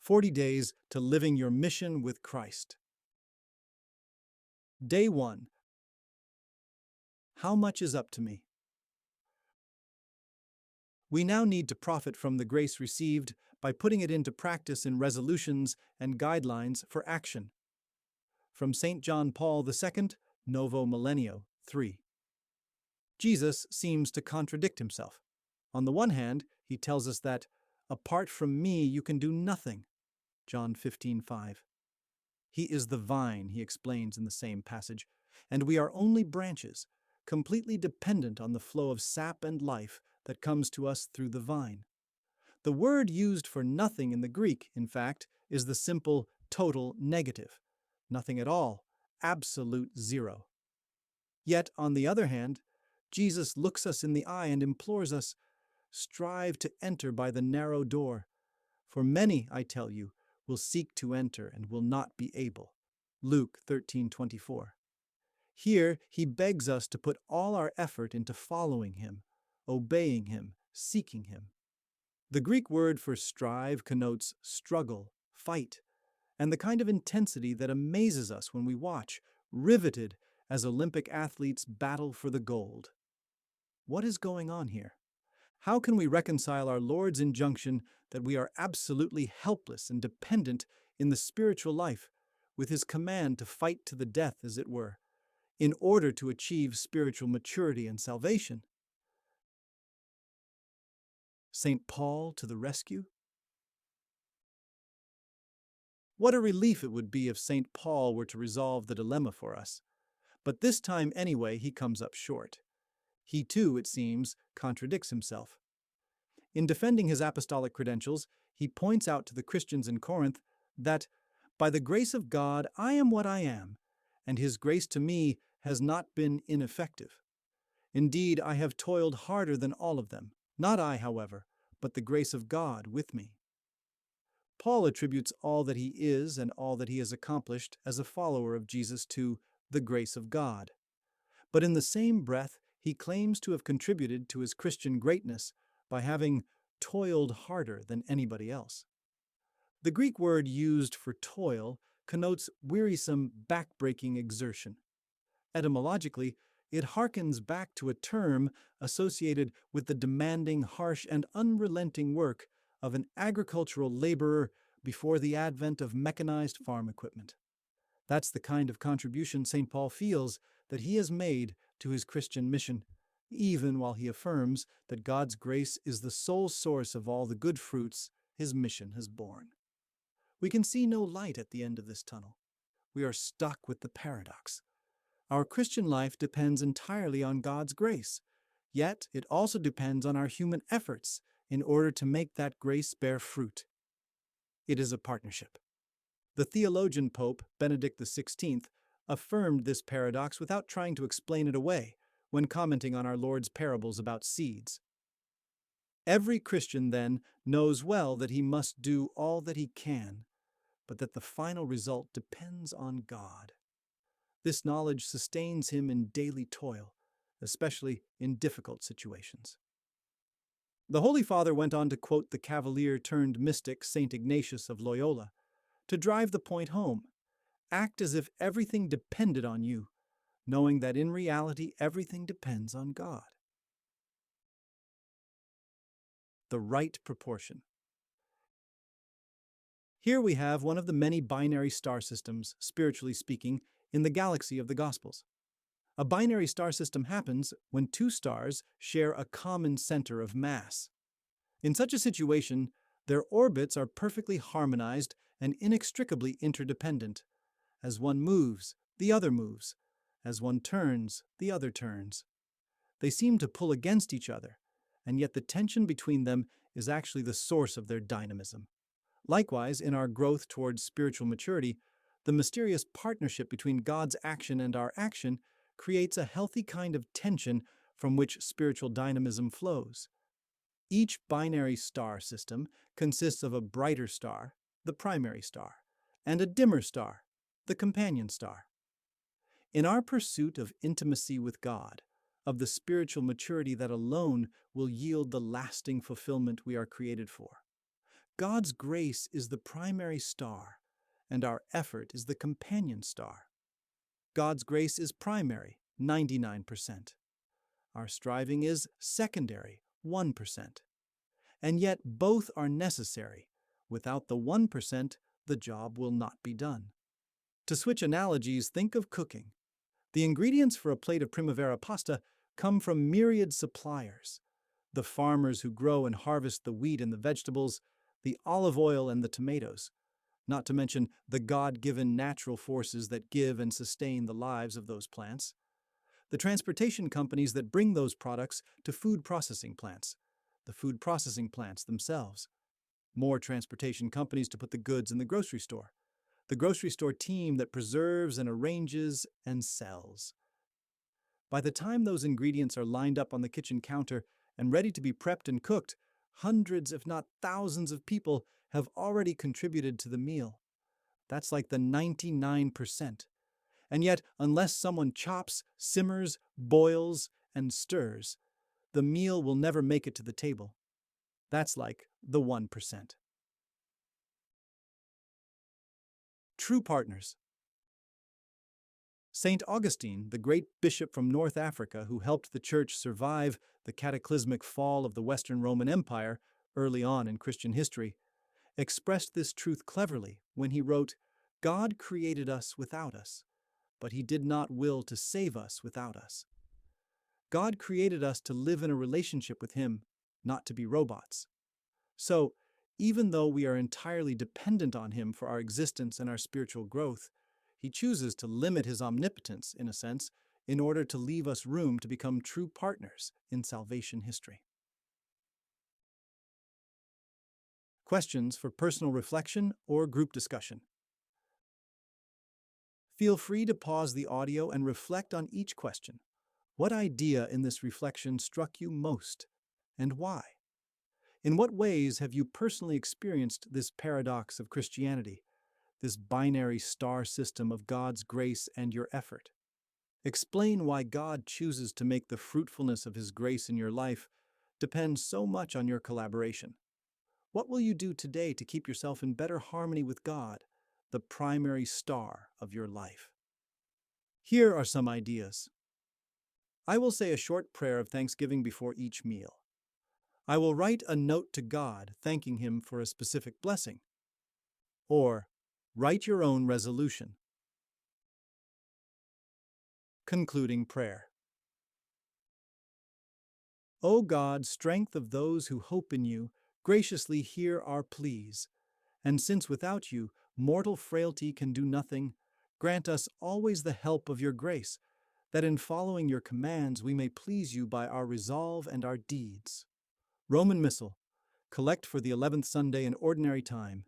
40 Days to Living Your Mission with Christ. Day 1. How much is up to me? We now need to profit from the grace received by putting it into practice in resolutions and guidelines for action. From St. John Paul II, Novo Millennio 3. Jesus seems to contradict himself. On the one hand, he tells us that, apart from me, you can do nothing. John 15:5. He is the vine, he explains in the same passage, and we are only branches, completely dependent on the flow of sap and life that comes to us through the vine. The word used for nothing in the Greek, in fact, is the simple total negative. Nothing at all, absolute zero. Yet, on the other hand, Jesus looks us in the eye and implores us, strive to enter by the narrow door. For many, I tell you, will seek to enter and will not be able. Luke 13:24. Here, he begs us to put all our effort into following him, obeying him, seeking him. The Greek word for strive connotes struggle, fight, and the kind of intensity that amazes us when we watch, riveted, as Olympic athletes battle for the gold. What is going on here? How can we reconcile our Lord's injunction that we are absolutely helpless and dependent in the spiritual life with his command to fight to the death, as it were, in order to achieve spiritual maturity and salvation? St. Paul to the rescue? What a relief it would be if St. Paul were to resolve the dilemma for us. But this time, anyway, he comes up short. He too, it seems, contradicts himself. In defending his apostolic credentials, he points out to the Christians in Corinth that, by the grace of God, I am what I am, and his grace to me has not been ineffective. Indeed, I have toiled harder than all of them, not I, however, but the grace of God with me. Paul attributes all that he is and all that he has accomplished as a follower of Jesus to the grace of God. But in the same breath, he claims to have contributed to his Christian greatness by having toiled harder than anybody else. The Greek word used for toil connotes wearisome, back-breaking exertion. Etymologically, it harkens back to a term associated with the demanding, harsh, and unrelenting work of an agricultural laborer before the advent of mechanized farm equipment. That's the kind of contribution St. Paul feels that he has made to his Christian mission, even while he affirms that God's grace is the sole source of all the good fruits his mission has borne. We can see no light at the end of this tunnel. We are stuck with the paradox. Our Christian life depends entirely on God's grace, yet it also depends on our human efforts in order to make that grace bear fruit. It is a partnership. The theologian Pope Benedict XVI affirmed this paradox without trying to explain it away when commenting on our Lord's parables about seeds. Every Christian, then, knows well that he must do all that he can, but that the final result depends on God. This knowledge sustains him in daily toil, especially in difficult situations. The Holy Father went on to quote the cavalier-turned-mystic St. Ignatius of Loyola to drive the point home. Act as if everything depended on you, knowing that in reality everything depends on God. The right proportion. Here we have one of the many binary star systems, spiritually speaking, in the galaxy of the Gospels. A binary star system happens when two stars share a common center of mass. In such a situation, their orbits are perfectly harmonized and inextricably interdependent. As one moves, the other moves. As one turns, the other turns. They seem to pull against each other, and yet the tension between them is actually the source of their dynamism. Likewise, in our growth towards spiritual maturity, the mysterious partnership between God's action and our action creates a healthy kind of tension from which spiritual dynamism flows. Each binary star system consists of a brighter star, the primary star, and a dimmer star, the companion star. In our pursuit of intimacy with God, of the spiritual maturity that alone will yield the lasting fulfillment we are created for, God's grace is the primary star, and our effort is the companion star. God's grace is primary, 99%. Our striving is secondary, 1%. And yet both are necessary. Without the 1%, the job will not be done. To switch analogies, think of cooking. The ingredients for a plate of primavera pasta come from myriad suppliers. The farmers who grow and harvest the wheat and the vegetables, the olive oil and the tomatoes, not to mention the God-given natural forces that give and sustain the lives of those plants. The transportation companies that bring those products to food processing plants, the food processing plants themselves. More transportation companies to put the goods in the grocery store team that preserves and arranges and sells. By the time those ingredients are lined up on the kitchen counter and ready to be prepped and cooked, hundreds, if not thousands of people have already contributed to the meal. That's like the 99%. And yet, unless someone chops, simmers, boils, and stirs, the meal will never make it to the table. That's like the 1%. True partners. St. Augustine, the great bishop from North Africa who helped the Church survive the cataclysmic fall of the Western Roman Empire early on in Christian history, expressed this truth cleverly when he wrote, "God created us without us, but he did not will to save us without us." God created us to live in a relationship with him, not to be robots. So, even though we are entirely dependent on him for our existence and our spiritual growth, he chooses to limit his omnipotence, in a sense, in order to leave us room to become true partners in salvation history. Questions for personal reflection or group discussion. Feel free to pause the audio and reflect on each question. What idea in this reflection struck you most, and why? In what ways have you personally experienced this paradox of Christianity, this binary star system of God's grace and your effort? Explain why God chooses to make the fruitfulness of his grace in your life depend so much on your collaboration. What will you do today to keep yourself in better harmony with God, the primary star of your life? Here are some ideas. I will say a short prayer of thanksgiving before each meal. I will write a note to God thanking him for a specific blessing. Or, write your own resolution. Concluding prayer. O God, strength of those who hope in you, graciously hear our pleas. And since without you, mortal frailty can do nothing, grant us always the help of your grace, that in following your commands we may please you by our resolve and our deeds. Roman Missal. Collect for the 11th Sunday in Ordinary Time,